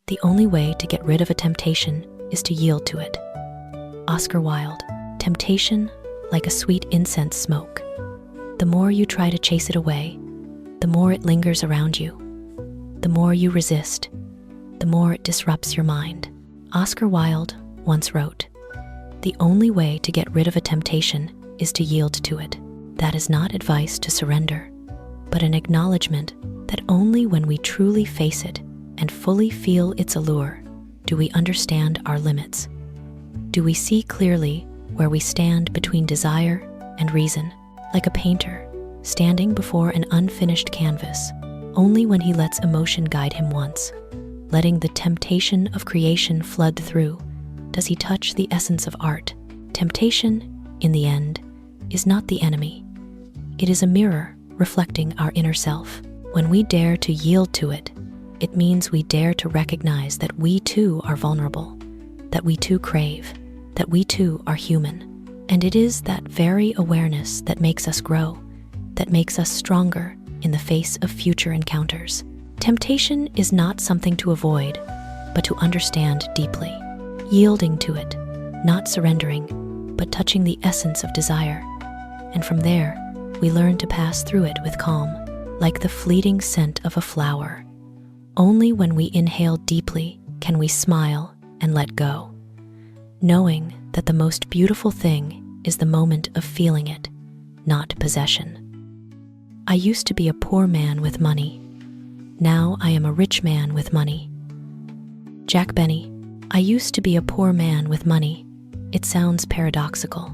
The only way to get rid of a temptation is to yield to it. Oscar Wilde. Temptation, like a sweet incense smoke. The more you try to chase it away, the more it lingers around you. The more you resist, the more it disrupts your mind. Oscar Wilde once wrote, "The only way to get rid of a temptation is to yield to it." That is not advice to surrender, but an acknowledgement that only when we truly face it and fully feel its allure do we understand our limits. Do we see clearly where we stand between desire and reason, like a painter standing before an unfinished canvas. Only when he lets emotion guide him once, letting the temptation of creation flood through, does he touch the essence of art. Temptation, in the end, is not the enemy. It is a mirror reflecting our inner self. When we dare to yield to it, it means we dare to recognize that we too are vulnerable, that we too crave, that we too are human. And it is that very awareness that makes us grow, that makes us stronger in the face of future encounters. Temptation is not something to avoid, but to understand deeply. Yielding to it, not surrendering, but touching the essence of desire. And from there, we learn to pass through it with calm, like the fleeting scent of a flower. Only when we inhale deeply can we smile and let go, knowing that the most beautiful thing is the moment of feeling it, not possession. I used to be a poor man with money. Now I am a rich man with money. Jack Benny. I used to be a poor man with money. It sounds paradoxical,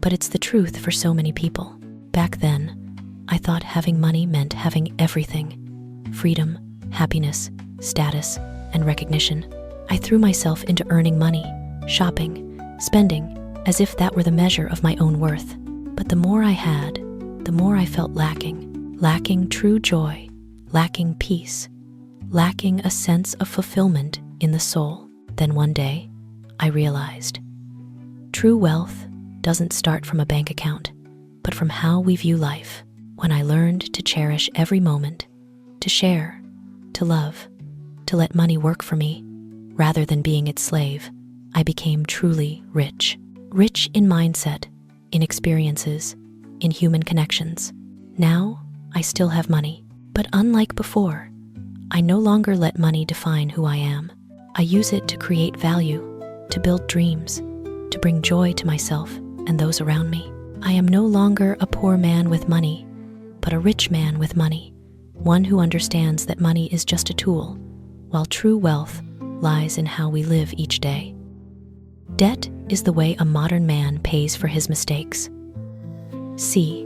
but it's the truth for so many people. Back then, I thought having money meant having everything: freedom, happiness, status, and recognition. I threw myself into earning money, shopping, spending, as if that were the measure of my own worth. But the more I had, the more I felt lacking true joy, lacking peace, lacking a sense of fulfillment in the soul. Then one day, I realized, true wealth doesn't start from a bank account, but from how we view life. When I learned to cherish every moment, to share, to love, to let money work for me, rather than being its slave, I became truly rich. Rich in mindset, in experiences, in human connections. Now, I still have money, but unlike before, I no longer let money define who I am. I use it to create value, to build dreams, to bring joy to myself and those around me. I am no longer a poor man with money, but a rich man with money, one who understands that money is just a tool, while true wealth lies in how we live each day. Debt is the way a modern man pays for his mistakes. See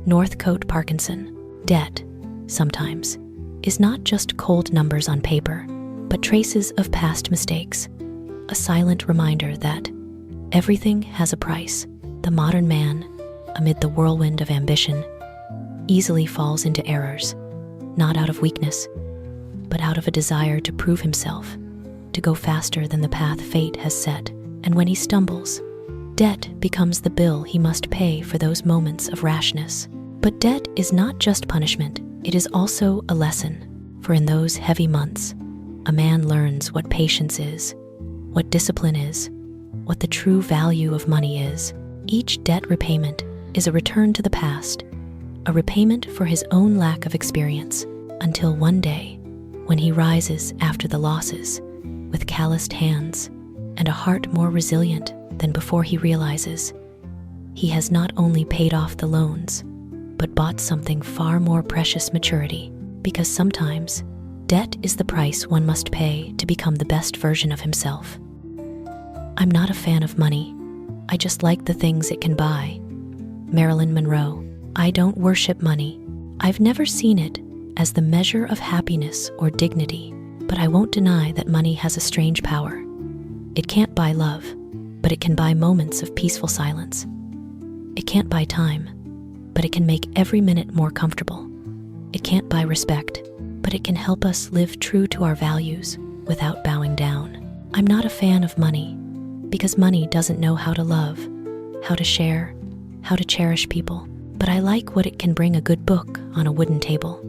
Northcote Parkinson. Debt, sometimes, is not just cold numbers on paper, but traces of past mistakes, a silent reminder that everything has a price. The modern man, amid the whirlwind of ambition, easily falls into errors, not out of weakness, but out of a desire to prove himself, to go faster than the path fate has set. And when he stumbles, debt becomes the bill he must pay for those moments of rashness. But debt is not just punishment, it is also a lesson, for in those heavy months, a man learns what patience is, what discipline is, what the true value of money is. Each debt repayment is a return to the past, a repayment for his own lack of experience, until one day, when he rises after the losses, with calloused hands and a heart more resilient than before, he realizes he has not only paid off the loans, but bought something far more precious: maturity. Because sometimes, debt is the price one must pay to become the best version of himself. I'm not a fan of money. I just like the things it can buy. Marilyn Monroe. I don't worship money. I've never seen it as the measure of happiness or dignity, but I won't deny that money has a strange power. It can't buy love, but it can buy moments of peaceful silence. It can't buy time, but it can make every minute more comfortable. It can't buy respect, but it can help us live true to our values without bowing down. I'm not a fan of money, because money doesn't know how to love, how to share, how to cherish people. But I like what it can bring: a good book on a wooden table,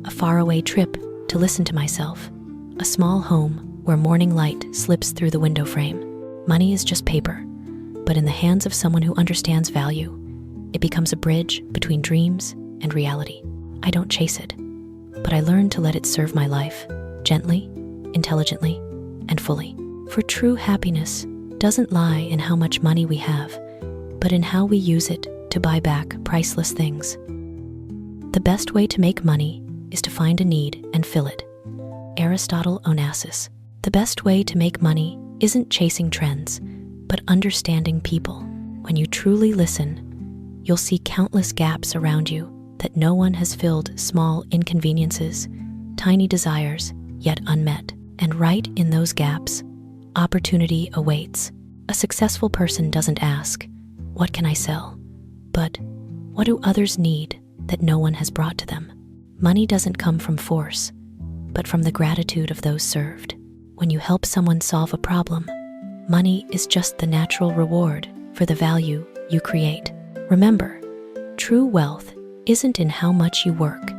a faraway trip to listen to myself, a small home where morning light slips through the window frame. Money is just paper, but in the hands of someone who understands value, it becomes a bridge between dreams and reality. I don't chase it, but I learn to let it serve my life, gently, intelligently, and fully. For true happiness doesn't lie in how much money we have, but in how we use it to buy back priceless things. The best way to make money is to find a need and fill it. Aristotle Onassis. The best way to make money isn't chasing trends, but understanding people. When you truly listen, you'll see countless gaps around you that no one has filled. Small inconveniences, tiny desires, yet unmet. And right in those gaps, opportunity awaits. A successful person doesn't ask, "What can I sell?" but "What do others need that no one has brought to them?" Money doesn't come from force, but from the gratitude of those served. When you help someone solve a problem, money is just the natural reward for the value you create. Remember, true wealth isn't in how much you work,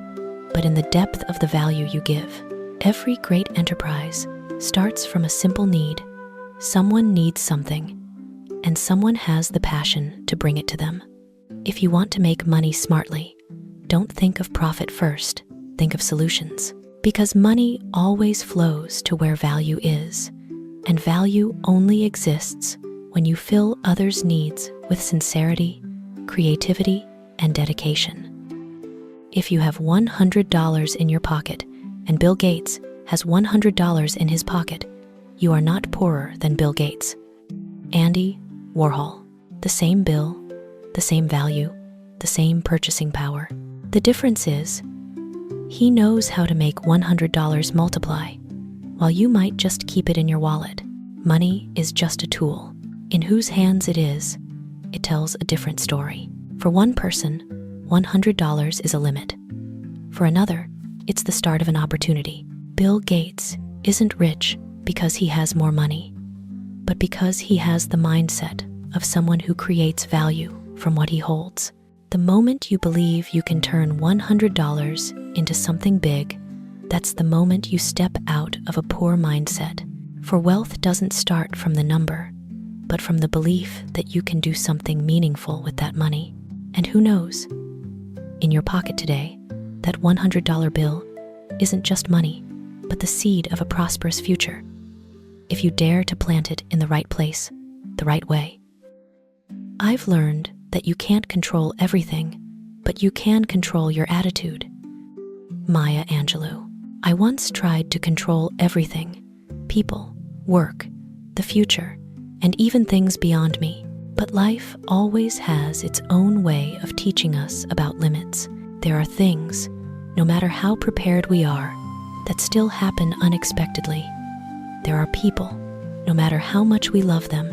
but in the depth of the value you give. Every great enterprise starts from a simple need. Someone needs something, and someone has the passion to bring it to them. If you want to make money smartly, don't think of profit first, think of solutions. Because money always flows to where value is, and value only exists when you fill others' needs with sincerity, creativity, and dedication. If you have $100 in your pocket and Bill Gates has $100 in his pocket, you are not poorer than Bill Gates. Andy Warhol. The same bill, the same value, the same purchasing power. The difference is, he knows how to make $100 multiply, while you might just keep it in your wallet. Money is just a tool. In whose hands it is, it tells a different story. For one person, $100 is a limit. For another, it's the start of an opportunity. Bill Gates isn't rich because he has more money, but because he has the mindset of someone who creates value from what he holds. The moment you believe you can turn $100 into something big, that's the moment you step out of a poor mindset. For wealth doesn't start from the number, but from the belief that you can do something meaningful with that money. And who knows? In your pocket today, that $100 bill isn't just money, but the seed of a prosperous future, if you dare to plant it in the right place, the right way. I've learned that you can't control everything, but you can control your attitude. Maya Angelou. I once tried to control everything: people, work, the future, and even things beyond me. But life always has its own way of teaching us about limits. There are things, no matter how prepared we are, that still happen unexpectedly. There are people, no matter how much we love them,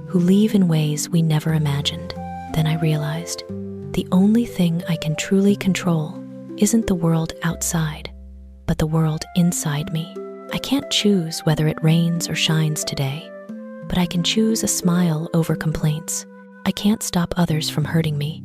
who leave in ways we never imagined. Then I realized, the only thing I can truly control isn't the world outside, but the world inside me. I can't choose whether it rains or shines today, but I can choose a smile over complaints. I can't stop others from hurting me,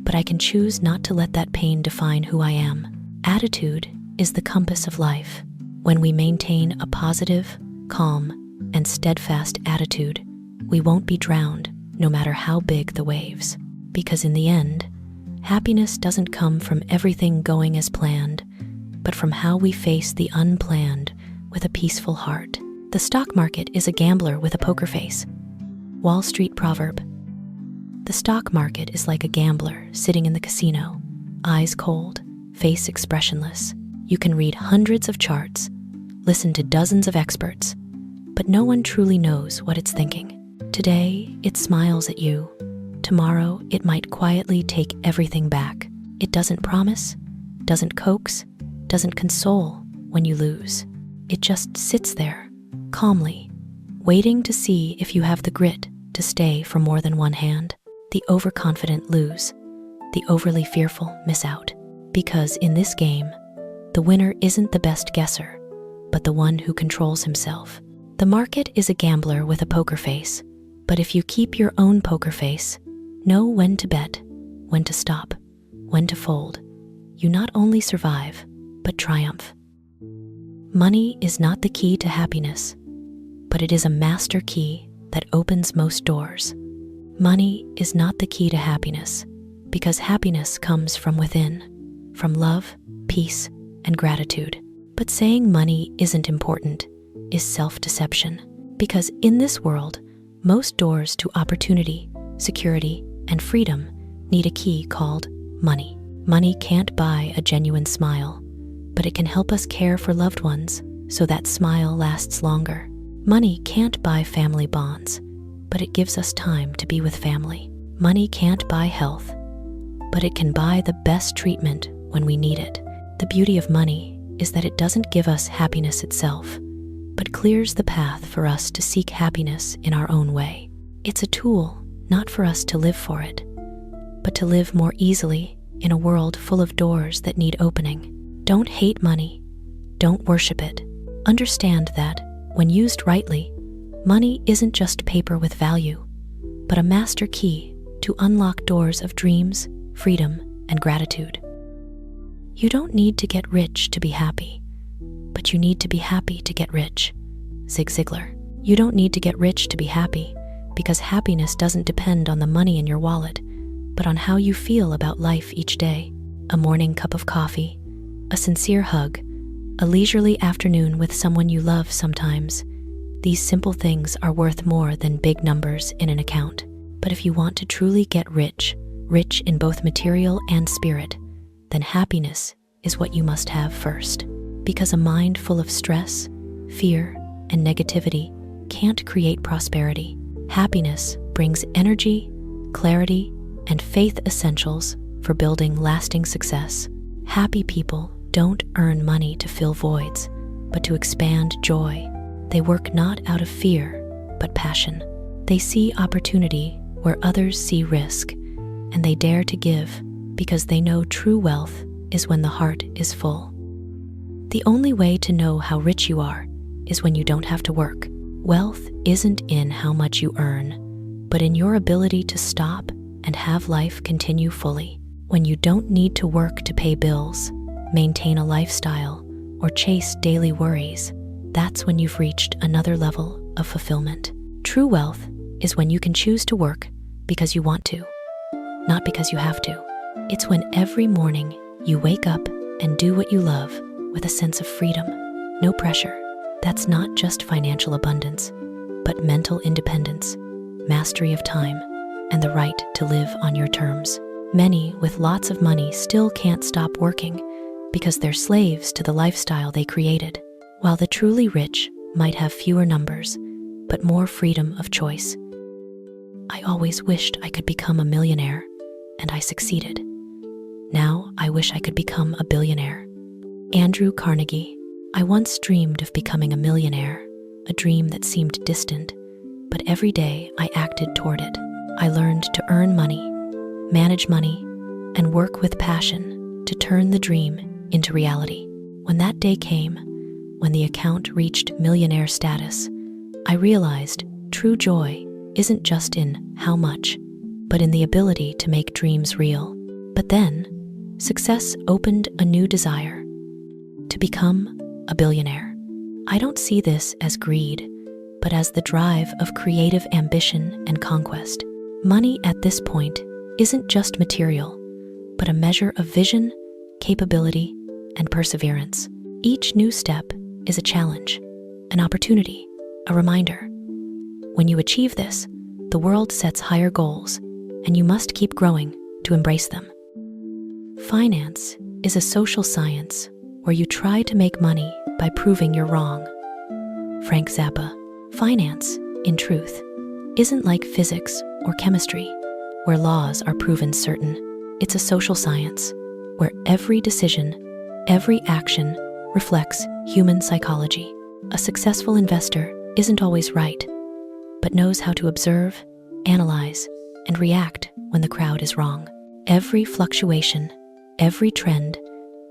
but I can choose not to let that pain define who I am. Attitude is the compass of life. When we maintain a positive, calm, and steadfast attitude, we won't be drowned, no matter how big the waves. Because in the end, happiness doesn't come from everything going as planned, but from how we face the unplanned with a peaceful heart. The stock market is a gambler with a poker face. Wall Street proverb. The stock market is like a gambler sitting in the casino, eyes cold, face expressionless. You can read hundreds of charts, listen to dozens of experts, but no one truly knows what it's thinking. Today, it smiles at you. Tomorrow, it might quietly take everything back. It doesn't promise, doesn't coax, doesn't console when you lose. It just sits there, calmly, waiting to see if you have the grit to stay for more than one hand. The overconfident lose, the overly fearful miss out. Because in this game, the winner isn't the best guesser, but the one who controls himself. The market is a gambler with a poker face, but if you keep your own poker face, know when to bet, when to stop, when to fold, you not only survive, but triumph. Money is not the key to happiness, but it is a master key that opens most doors. Money is not the key to happiness, because happiness comes from within, from love, peace, and gratitude. But saying money isn't important is self-deception, because in this world, most doors to opportunity, security, and freedom need a key called money. Money can't buy a genuine smile, but it can help us care for loved ones so that smile lasts longer. Money can't buy family bonds, but it gives us time to be with family. Money can't buy health, but it can buy the best treatment when we need it. The beauty of money is that it doesn't give us happiness itself, but clears the path for us to seek happiness in our own way. It's a tool, not for us to live for it, but to live more easily in a world full of doors that need opening. Don't hate money. Don't worship it. Understand that, when used rightly, money isn't just paper with value, but a master key to unlock doors of dreams, freedom, and gratitude. You don't need to get rich to be happy, but you need to be happy to get rich. Zig Ziglar. You don't need to get rich to be happy, because happiness doesn't depend on the money in your wallet, but on how you feel about life each day. A morning cup of coffee, a sincere hug, a leisurely afternoon with someone you love sometimes. These simple things are worth more than big numbers in an account. But if you want to truly get rich, rich in both material and spirit, then happiness is what you must have first. Because a mind full of stress, fear, and negativity can't create prosperity. Happiness brings energy, clarity, and faith essentials for building lasting success. Happy people don't earn money to fill voids, but to expand joy. They work not out of fear, but passion. They see opportunity where others see risk, and they dare to give because they know true wealth is when the heart is full. The only way to know how rich you are is when you don't have to work. Wealth isn't in how much you earn, but in your ability to stop and have life continue fully. When you don't need to work to pay bills, maintain a lifestyle, or chase daily worries, that's when you've reached another level of fulfillment. True wealth is when you can choose to work because you want to, not because you have to. It's when every morning you wake up and do what you love with a sense of freedom, no pressure. That's not just financial abundance, but mental independence, mastery of time, and the right to live on your terms. Many with lots of money still can't stop working because they're slaves to the lifestyle they created, while the truly rich might have fewer numbers, but more freedom of choice. I always wished I could become a millionaire, and I succeeded. Now I wish I could become a billionaire. Andrew Carnegie. I once dreamed of becoming a millionaire, a dream that seemed distant, but every day I acted toward it. I learned to earn money, manage money, and work with passion to turn the dream into reality. When that day came, when the account reached millionaire status, I realized true joy isn't just in how much, but in the ability to make dreams real. But then, success opened a new desire: to become a billionaire. I don't see this as greed, but as the drive of creative ambition and conquest. Money at this point isn't just material, but a measure of vision, capability, and perseverance. Each new step is a challenge, an opportunity, a reminder. When you achieve this, the world sets higher goals, and you must keep growing to embrace them. Finance is a social science where you try to make money by proving you're wrong. Frank Zappa. Finance, in truth, isn't like physics or chemistry, where laws are proven certain. It's a social science where every decision, every action reflects human psychology. A successful investor isn't always right, but knows how to observe, analyze, and react when the crowd is wrong. Every fluctuation, every trend,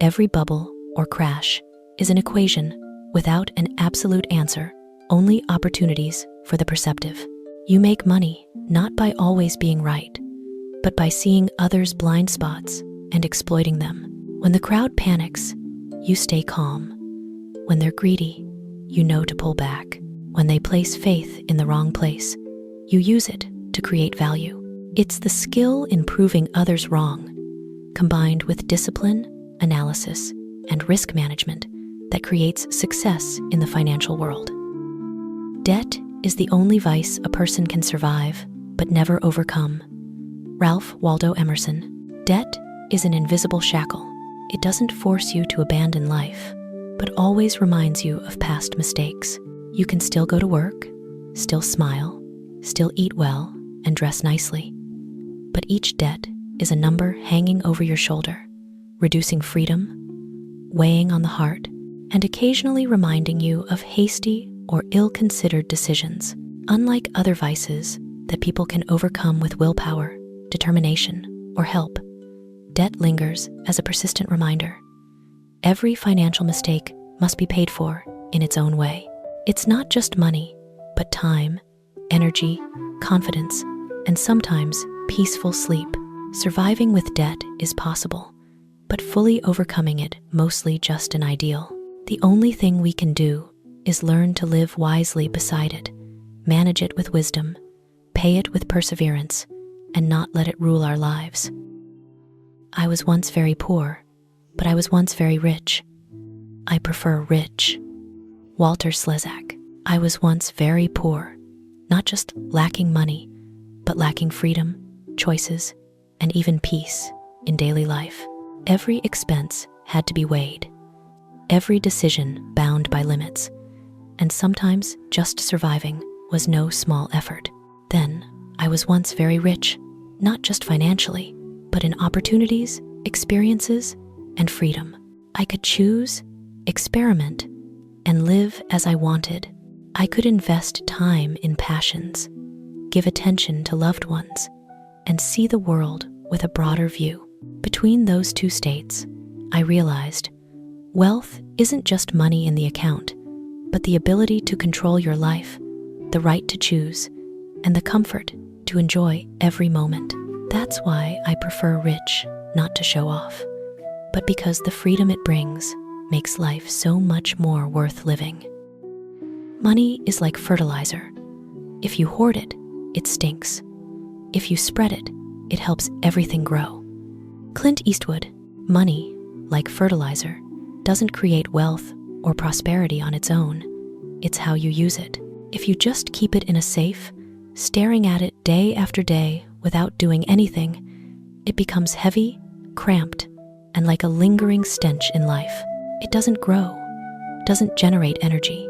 every bubble or crash is an equation without an absolute answer, only opportunities for the perceptive. You make money not by always being right, but by seeing others' blind spots and exploiting them. When the crowd panics, you stay calm. When they're greedy, you know to pull back. when they place faith in the wrong place, you use it to create value. It's the skill in proving others wrong, combined with discipline, analysis, and risk management that creates success in the financial world. Debt is the only vice a person can survive but never overcome. Ralph Waldo Emerson. Debt is an invisible shackle. It doesn't force you to abandon life, but always reminds you of past mistakes. You can still go to work, still smile, still eat well, and dress nicely. But each debt is a number hanging over your shoulder, reducing freedom, weighing on the heart, and occasionally reminding you of hasty or ill-considered decisions. Unlike other vices that people can overcome with willpower, determination, or help, debt lingers as a persistent reminder. Every financial mistake must be paid for in its own way. It's not just money, but time, energy, confidence, and sometimes peaceful sleep. Surviving with debt is possible, but fully overcoming it mostly just an ideal. The only thing we can do is learn to live wisely beside it, manage it with wisdom, pay it with perseverance, and not let it rule our lives. I was once very poor, but I was once very rich. I prefer rich. Walter Slezak. I was once very poor, not just lacking money, but lacking freedom, choices, and even peace in daily life. Every expense had to be weighed, every decision bound by limits, and sometimes just surviving was no small effort. Then, I was once very rich, not just financially, but in opportunities, experiences, and freedom. I could choose, experiment, and live as I wanted. I could invest time in passions, give attention to loved ones, and see the world with a broader view. Between those two states, I realized wealth isn't just money in the account, but the ability to control your life, the right to choose, and the comfort to enjoy every moment. That's why I prefer rich, not to show off, but because the freedom it brings makes life so much more worth living. Money is like fertilizer. If you hoard it, it stinks. If you spread it, it helps everything grow. Clint Eastwood. Money, like fertilizer, doesn't create wealth or prosperity on its own. It's how you use it. If you just keep it in a safe, staring at it day after day without doing anything, it becomes heavy, cramped, and like a lingering stench in life. It doesn't grow, doesn't generate energy,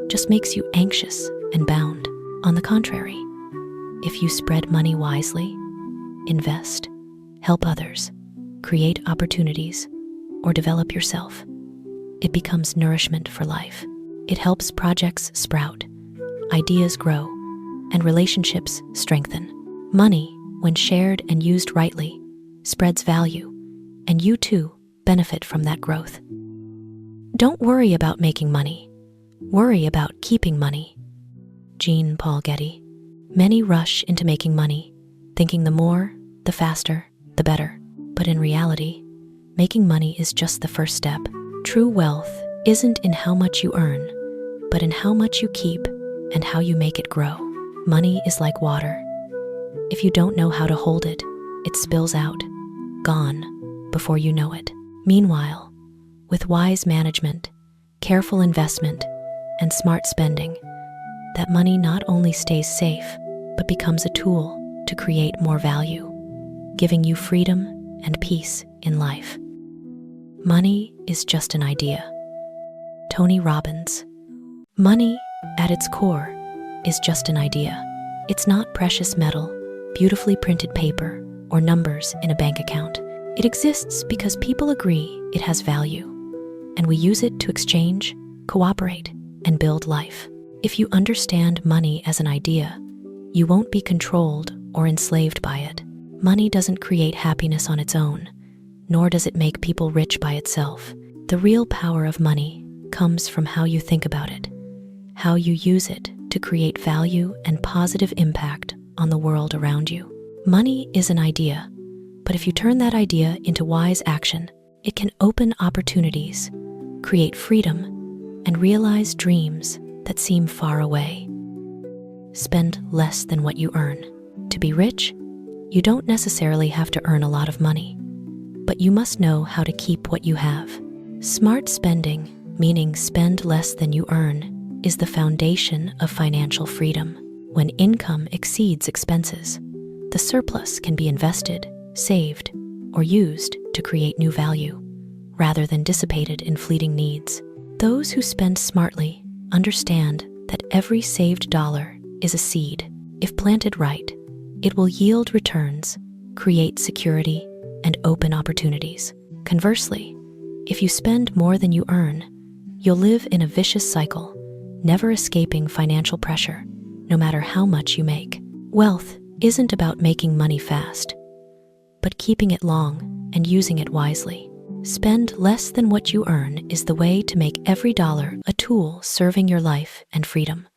just makes you anxious and bound. On the contrary, if you spread money wisely, invest, help others, create opportunities, or develop yourself, it becomes nourishment for life. It helps projects sprout, ideas grow, and relationships strengthen. Money, when shared and used rightly, spreads value, and you too benefit from that growth. Don't worry about making money. Worry about keeping money. Paul Getty. Many rush into making money, thinking the more, the faster, the better. But in reality, making money is just the first step. True wealth isn't in how much you earn, but in how much you keep and how you make it grow. Money is like water. If you don't know how to hold it, it spills out, gone, before you know it. Meanwhile, with wise management, careful investment, and smart spending, that money not only stays safe, but becomes a tool to create more value, giving you freedom and peace in life. Money is just an idea. Tony Robbins. Money, at its core, is just an idea. It's not precious metal, beautifully printed paper, or numbers in a bank account. It exists because people agree it has value, and we use it to exchange, cooperate, and build life. If you understand money as an idea, you won't be controlled or enslaved by it. Money doesn't create happiness on its own, nor does it make people rich by itself. The real power of money comes from how you think about it, how you use it to create value and positive impact on the world around you. Money is an idea, but if you turn that idea into wise action, it can open opportunities, create freedom, and realize dreams that seem far away. Spend less than what you earn. To be rich, you don't necessarily have to earn a lot of money, but you must know how to keep what you have. Smart spending, meaning spend less than you earn, is the foundation of financial freedom. When income exceeds expenses, the surplus can be invested, saved, or used to create new value, rather than dissipated in fleeting needs. Those who spend smartly understand that every saved dollar is a seed. If planted right, it will yield returns, create security, and open opportunities. Conversely, if you spend more than you earn, you'll live in a vicious cycle, never escaping financial pressure, no matter how much you make. Wealth isn't about making money fast, but keeping it long and using it wisely. Spend less than what you earn is the way to make every dollar a tool serving your life and freedom.